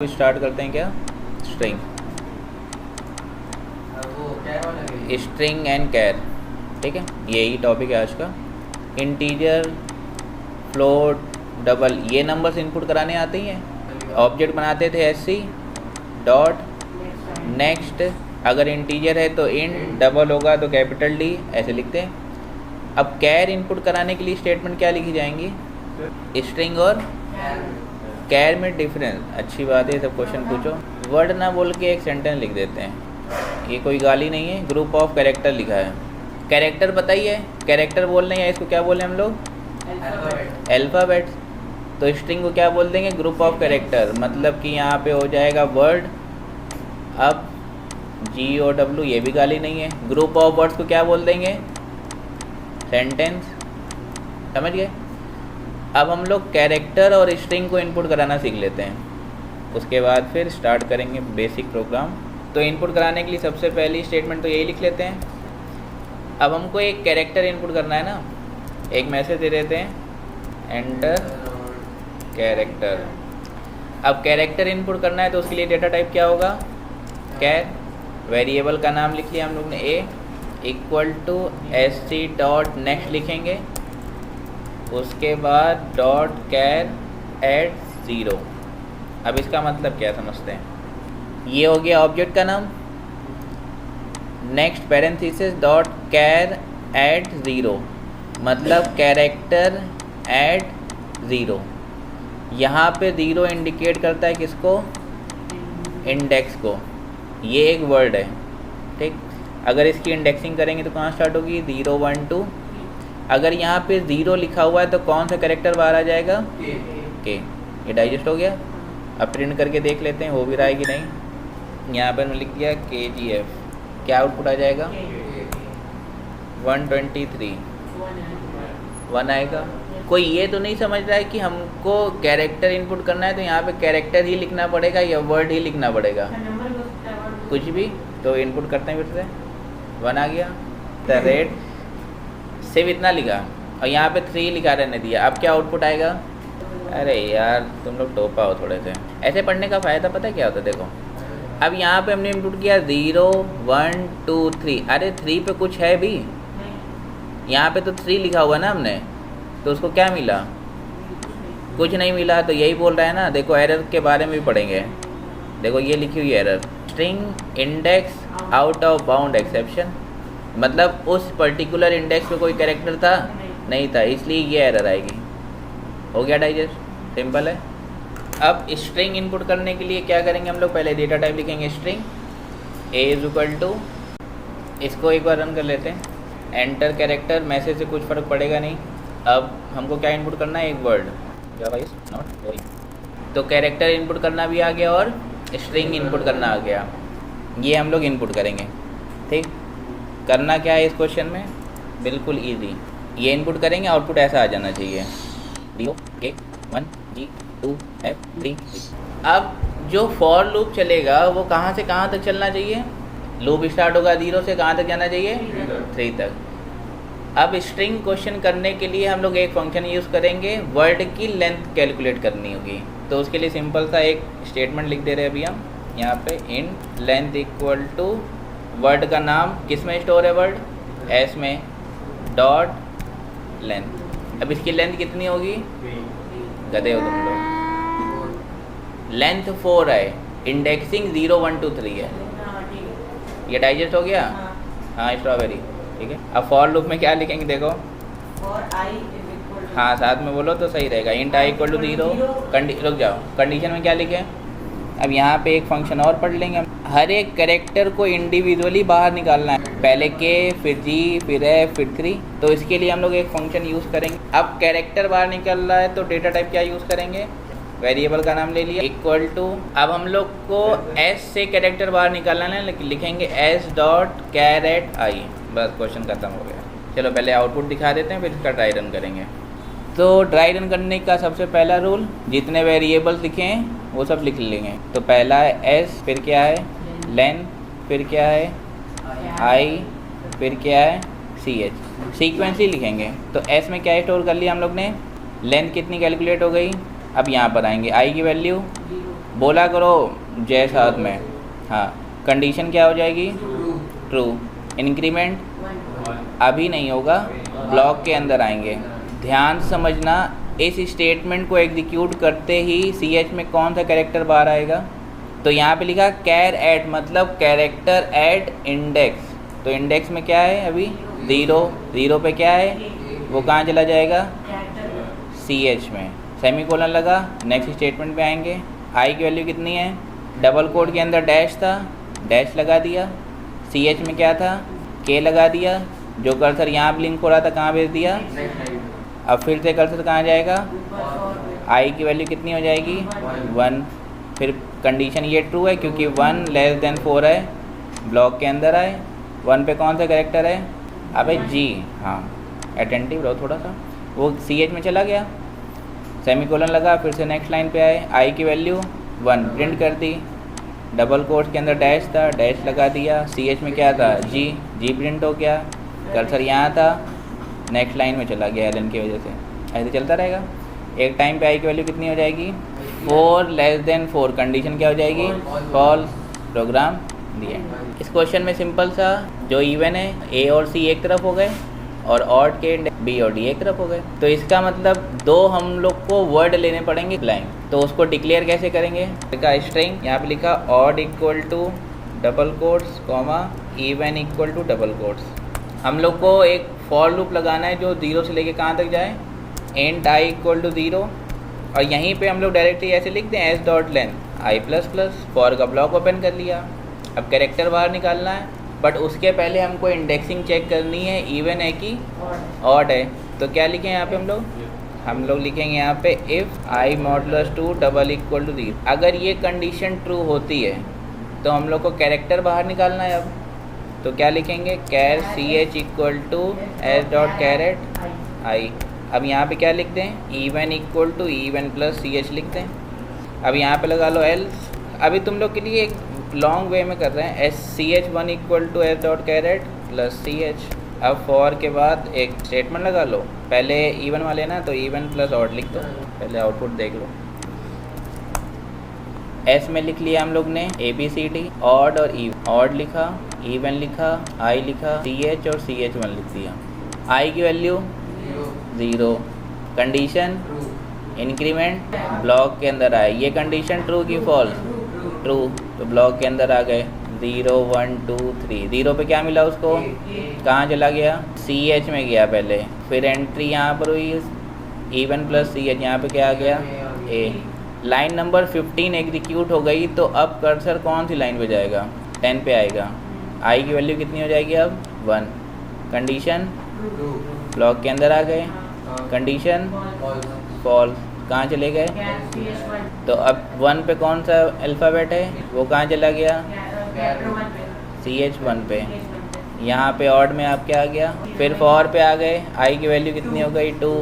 Start करते हैं क्या स्ट्रिंग एंड कैर। ठीक है, यही टॉपिक है आज का। इंटीजर, फ्लोट, डबल, ये नंबर्स इनपुट कराने आते ही हैं। ऑब्जेक्ट बनाते थे एससी डॉट नेक्स्ट, अगर इंटीजर है तो इन, डबल होगा तो कैपिटल डी, ऐसे लिखते हैं। अब कैर इनपुट कराने के लिए स्टेटमेंट क्या लिखी जाएंगी? स्ट्रिंग और कैर में डिफरेंस। अच्छी बात है, सब क्वेश्चन पूछो। वर्ड ना बोल के एक सेंटेंस लिख देते हैं, ये कोई गाली नहीं है। ग्रुप ऑफ कैरेक्टर लिखा है। कैरेक्टर बताइए, कैरेक्टर बोल रहे हैं, इसको क्या बोल रहे हैं हम लोग? अल्फ़ाबेट्स। तो स्ट्रिंग को क्या बोल देंगे? Group of character. मतलब कि यहाँ पे हो जाएगा वर्ड। अब GOW, ये भी गाली नहीं है। ग्रुप ऑफ वर्ड्स को क्या बोल देंगे? सेंटेंस। समझ गए? अब हम लोग कैरेक्टर और स्ट्रिंग को इनपुट कराना सीख लेते हैं, उसके बाद फिर स्टार्ट करेंगे बेसिक प्रोग्राम। तो इनपुट कराने के लिए सबसे पहली स्टेटमेंट तो यही लिख लेते हैं। अब हमको एक कैरेक्टर इनपुट करना है ना, एक मैसेज दे देते हैं एंटर कैरेक्टर। अब कैरेक्टर इनपुट करना है तो उसके लिए डेटा टाइप क्या होगा? कैर। वेरिएबल का नाम लिख लिया हम लोग ने a equal to SC dot next लिखेंगे, उसके बाद डॉट कैर एट 0। अब इसका मतलब क्या समझते हैं? ये हो गया ऑब्जेक्ट का नाम। Next parenthesis dot char at 0, मतलब कैरेक्टर एट 0। यहाँ पे 0 इंडिकेट करता है किसको? इंडेक्स को। ये एक वर्ड है, ठीक। अगर इसकी इंडेक्सिंग करेंगे तो कहाँ स्टार्ट होगी? 0 1 2। अगर यहाँ पे 0 लिखा हुआ है तो कौन सा कैरेक्टर बाहर आ जाएगा? के। ये डाइजेस्ट हो गया। अब प्रिंट करके देख लेते हैं हो भी रहा है कि नहीं। यहाँ पर मैंने लिख दिया KGF, क्या आउटपुट आ जाएगा? 123 1 आएगा। कोई ये तो नहीं समझ रहा है कि हमको कैरेक्टर इनपुट करना है तो यहाँ पे कैरेक्टर ही लिखना पड़ेगा या वर्ड ही लिखना पड़ेगा? कुछ भी। तो इनपुट करते हैं फिर से। 1 आ गया। द रेट सिर्फ इतना लिखा और यहाँ पे 3 लिखा रहने दिया। अब क्या आउटपुट आएगा? अरे यार तुम लोग टोपा हो थोड़े से। ऐसे पढ़ने का फ़ायदा पता क्या होता है? देखो, अब यहाँ पे हमने इनपुट किया 0 1 2 3। अरे 3 पे कुछ है भी? यहाँ पे तो 3 लिखा हुआ ना हमने, तो उसको क्या मिला? कुछ नहीं मिला। तो यही बोल रहा है ना। देखो एरर के बारे में भी पढ़ेंगे। देखो ये लिखी हुई error, string index out of bound exception, मतलब उस पर्टिकुलर इंडेक्स पे कोई कैरेक्टर था नहीं था, इसलिए ये एरर आएगी। हो गया डाइजेस्ट, सिंपल है। अब स्ट्रिंग इनपुट करने के लिए क्या करेंगे हम लोग? पहले डेटा टाइप लिखेंगे string a is equal to, इसको एक बार रन कर लेते हैं। एंटर कैरेक्टर, मैसेज से कुछ फ़र्क पड़ेगा नहीं। अब हमको क्या इनपुट करना है? एक वर्ड। तो कैरेक्टर इनपुट करना भी आ गया और स्ट्रिंग इनपुट करना आ गया। ये हम लोग इनपुट करेंगे, ठीक। करना क्या है इस क्वेश्चन में? बिल्कुल इजी। ये इनपुट करेंगे, आउटपुट ऐसा आ जाना चाहिए K1 G2 F3। अब जो फॉर लूप चलेगा वो कहाँ से कहाँ तक चलना चाहिए? लूप स्टार्ट होगा 0 से, कहाँ तक जाना चाहिए? 3 तक। अब स्ट्रिंग क्वेश्चन करने के लिए हम लोग एक फंक्शन यूज़ करेंगे, वर्ड की लेंथ कैलकुलेट करनी होगी। तो उसके लिए सिंपल सा एक स्टेटमेंट लिख दे रहे हैं अभी हम यहाँ पे। Int length equal to, word का नाम किस में स्टोर है? वर्ड S में, डॉट लेंथ। अब इसकी लेंथ कितनी होगी? गधे हो तुम लोग। लेंथ 4 है, इंडेक्सिंग 0 1 2 3 है। ये डाइजेस्ट हो गया? हाँ स्ट्रॉबेरी, ठीक है। अब फॉर लूप में क्या लिखेंगे? देखो हाँ साथ में बोलो तो सही रहेगा। इंट i इक्वल टू 0, रुक जाओ, कंडीशन में क्या लिखें? अब यहाँ पे एक फंक्शन और पढ़ लेंगे। हर एक कैरेक्टर को इंडिविजुअली बाहर निकालना है, पहले K फिर G फिर F फिर 3। तो इसके लिए हम लोग एक फंक्शन यूज़ करेंगे। अब कैरेक्टर बाहर निकल रहा है तो डेटा टाइप क्या यूज़ करेंगे? वेरिएबल का नाम ले लिया इक्वल टू। अब हम लोग को S से कैरेक्टर बाहर निकालना है, लिखेंगे S dot char at I। बस क्वेश्चन खत्म हो गया। चलो पहले आउटपुट दिखा देते हैं, फिर इसका ट्राई रन करेंगे। तो ड्राई रन करने का सबसे पहला रूल, जितने वेरिएबल्स लिखे हैं वो सब लिख लेंगे। तो पहला है S, फिर क्या है? लेंथ, फिर क्या है? I, फिर क्या है? CH। सीक्वेंस ही लिखेंगे। तो S में क्या स्टोर कर लिया हम लोग ने? लेंथ कितनी कैलकुलेट हो गई? अब यहाँ पर आएंगे I की वैल्यू बोला करो जय साथ में। हाँ, कंडीशन क्या हो जाएगी? ट्रू। इंक्रीमेंट अभी नहीं होगा, ब्लॉक के अंदर आएंगे। ध्यान से समझना, इस स्टेटमेंट को एग्जीक्यूट करते ही सी एच में कौन सा कैरेक्टर बाहर आएगा? तो यहाँ पे लिखा कैर एट, मतलब कैरेक्टर एट इंडेक्स। तो इंडेक्स में क्या है अभी? 0। 0 पे क्या है? वो कहाँ चला जाएगा? सी एच में। सेमीकोलन लगा, नेक्स्ट स्टेटमेंट पे आएंगे। आई की वैल्यू कितनी है? डबल कोड के अंदर डैश था, डैश लगा दिया। सी एच में क्या था? के लगा दिया। जो कर्सर यहाँ ब्लिंक हो रहा था कहाँ भेज दिया? अब फिर से कर्सर कहाँ जाएगा? आई की वैल्यू कितनी हो जाएगी? 1। फिर कंडीशन ये ट्रू है क्योंकि 1 लेस देन 4 है, ब्लॉक के अंदर आए। 1 पे कौन सा कैरेक्टर है? अबे जी, हाँ अटेंटिव रहो थोड़ा सा। वो सी एच में चला गया, सेमीकोलन लगा, फिर से नेक्स्ट लाइन पे आए। आई की वैल्यू 1 प्रिंट कर दी, डबल कोट्स के अंदर डैश था, डैश लगा दिया। सी एच में क्या था? जी, जी प्रिंट हो गया। कर्सर यहाँ था, नेक्स्ट लाइन में चला गया एलन की वजह से। ऐसे चलता रहेगा। एक टाइम पे आई की वैल्यू कितनी हो जाएगी? 4 लेस देन 4। कंडीशन क्या हो जाएगी? फॉल्स। प्रोग्राम दिया। इस क्वेश्चन में सिंपल सा, जो इवन है ए और सी एक तरफ हो गए और ऑड के बी और डी एक तरफ हो गए। तो इसका मतलब दो हम लोग को वर्ड लेने पड़ेंगे लाइन। तो उसको डिक्लेयर कैसे करेंगे? लिखा स्ट्रिंग, यहाँ पे लिखा odd equal to double quotes comma even equal to double quotes. हम लोग को एक फॉर लूप लगाना है जो 0 से लेके कहाँ तक जाए? Int I equal to 0। और यहीं पे हम लोग डायरेक्टली ऐसे लिख दें S dot length I plus plus. For का ब्लॉक ओपन कर लिया। अब कैरेक्टर बाहर निकालना है, बट उसके पहले हमको इंडेक्सिंग चेक करनी है, इवन है कि ऑड है। तो क्या लिखें यहाँ पे हम लोग लिखेंगे यहाँ पे if I modulus 2 double equal to 0। अगर ये कंडीशन ट्रू होती है तो हम लोग को कैरेक्टर बाहर निकालना है। अब तो क्या लिखेंगे? कैर C H equal to S dot caret I. अब यहाँ पे क्या लिख दें? Even equal to even plus C H लिख दें। अब यहाँ पे लगा लो एल्स। अभी तुम लोग के लिए एक लॉन्ग वे में कर रहे हैं, S C H 1 equal to S dot char at plus C H. अब फॉर के बाद एक स्टेटमेंट लगा लो। पहले इवन वाले ना, तो इवन प्लस ऑड लिख दो। पहले आउटपुट देख लो। एस में लिख लिया हम लोग ने A B C D, odd और इवन। ऑड लिखा, इवन लिखा, आई लिखा, सी एच और सी एच 1 लिख दिया। आई की वैल्यू 0। कंडीशन इंक्रीमेंट ब्लॉक के अंदर आए। ये कंडीशन ट्रू की फॉल्स? ट्रू। तो ब्लॉक के अंदर आ गए 0 1 2 3। 0 पे क्या मिला उसको? कहाँ चला गया? सी एच में गया पहले, फिर एंट्री यहाँ पर हुई इवन प्लस सी एच। यहाँ पे क्या आ गया? ए। लाइन नंबर 15 एग्जीक्यूट हो गई। तो अब कर्सर कौन सी लाइन पे जाएगा? 10 पे आएगा। आई की वैल्यू कितनी हो जाएगी अब? 1। कंडीशन ब्लॉक के अंदर आ गए, कंडीशन फॉल्स। कहाँ चले गए? तो अब 1 पे कौन सा अल्फ़ाबेट है? वो कहाँ चला गया? सी एच 1 पे। यहाँ पे ऑड में आप क्या आ गया? फिर फॉर पे आ गए। आई की वैल्यू कितनी हो गई? 2।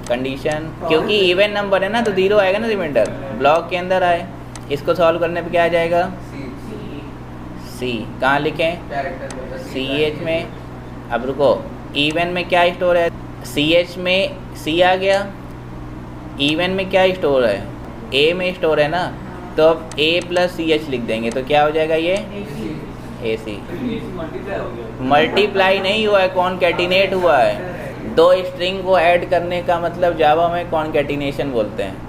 कंडीशन, क्योंकि इवन नंबर है ना तो 0 आएगा ना रिमाइंडर। ब्लॉक के अंदर आए, इसको सॉल्व करने पे क्या आ जाएगा? सी। कहाँ लिखें? सी एच में। अब रुको, इवन में क्या स्टोर है? सी एच में सी आ गया, इवन में क्या स्टोर है? ए में स्टोर है ना, तो अब ए प्लस सी एच लिख देंगे तो क्या हो जाएगा? ये ए सी। मल्टीप्लाई नहीं हुआ है, कॉनकैटिनेट हुआ है। दो स्ट्रिंग को ऐड करने का मतलब जावा में कॉनकैटिनेशन बोलते हैं।